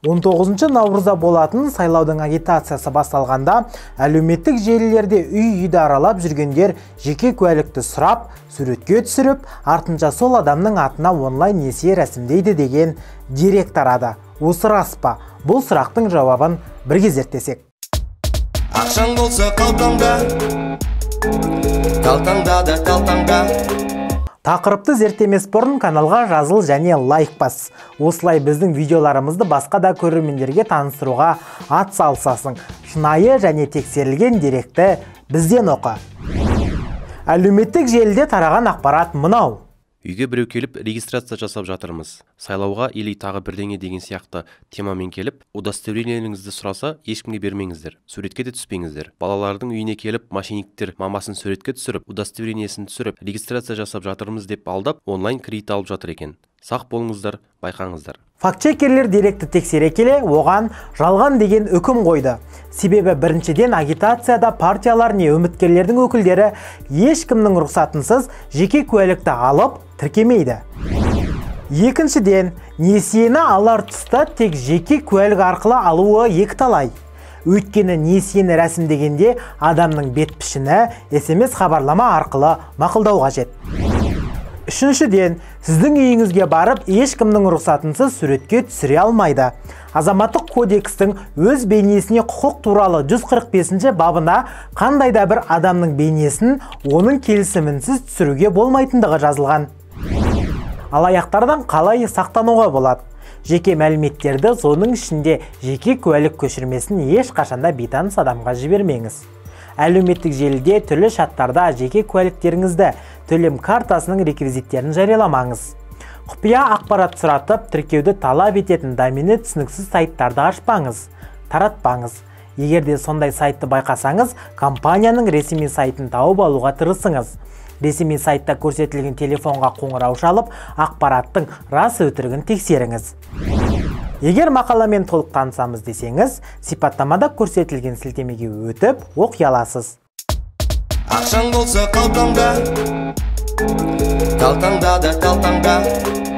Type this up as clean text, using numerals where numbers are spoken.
19 наурызда болатын сайлаудың агитациясы басталғанда әлеуметтік желілерде үй-үйді аралап жүргендер жеке куәлікті сұрап, суретке түсіріп, артынша сол адамның атына онлайн несие рәсімдейді деген дерек тарады. Осы рас па? Бұл сұрақтың жауабын бірге зерттесек. Ақшаң болса қалтаңда, қалтаңда да қалтаңда. Тақырыпты зерттемес бұрын каналға жазыл және лайк бас. Осылай біздің видеоларымызды басқа да көрермендерге таныстыруға атсалысасың. Шынайы және тексерілген деректі бізден оқы. Әлеуметтік желіде тараған ақпарат мынау. Үйге біреу келіп регистрация жасап жатырмыз. Сайлауға или тағы бірдеңе деген сияқты темамен келіп, удостоверениеңізді сұраса, ешкімге бермеңіздер. Суретке де түспеңіздер. Балалардың үйіне келіп, мошенниктер мамасын суретке түсіріп, удостоверениесін түсіріп, регистрация жасап жатырмыз деп алдап, онлайн кредит алып жатыр екен. Сақ болыңыздар, байқаңыздар. Фактчекерлер деректі тексере келе, оған жалған деген үкім қойды. Себебі біріншіден агитацияда партиялар не үміткерлердің өкілдері ешкімнің рұқсатынсыз жеке куәлікті алып тіркемейді. Екіншіден, несиені алар тұста тек жеке куәлік арқылы алуы екіталай. Өйткені несиені рәсімдегенде адамның бет пішіні SMS хабарлама арқылы мақұлдау қажет. Үшіншіден, сіздің үйіңізге барып, ешкімнің рұқсатынсыз суретке түсіре алмайды. Азаматтық кодекстің өз бейнесіне құқық туралы 145-ші бабына қандай да бір адамның бейнесін оның келісімінсіз түсіруге болмайтындығы жазылған. Алаяқтардан қалай сақтануға болады? Жеке мәліметтерді, соның ішінде жеке куәлік көшірмесін ешқашанда бейтаныс адамға жібермеңіз. Әлеуметтік желіде түрлі чаттарда жеке куәліктеріңізді, төлем картасының реквизиттерін жарияламаңыз. Құпия ақпарат сұратып, тіркеуді талап ететін домені түсініксіз сайттарды ашпаңыз, таратпаңыз. Егерде сондай сайтты байқасаңыз, компанияның ресми сайтын тауып алуға тырысыңыз. Ресми сайтта көрсетілген телефонға қоңырау шалып, ақпараттың рас өтірігін тексеріңіз. Егер мақаламен толық танысамыз десеңіз, сипаттамада көрсетілген сілтемеге өтіп, оқи аласыз. Ақшаң болса қалтаңда, қалтаңда да қалтаңда.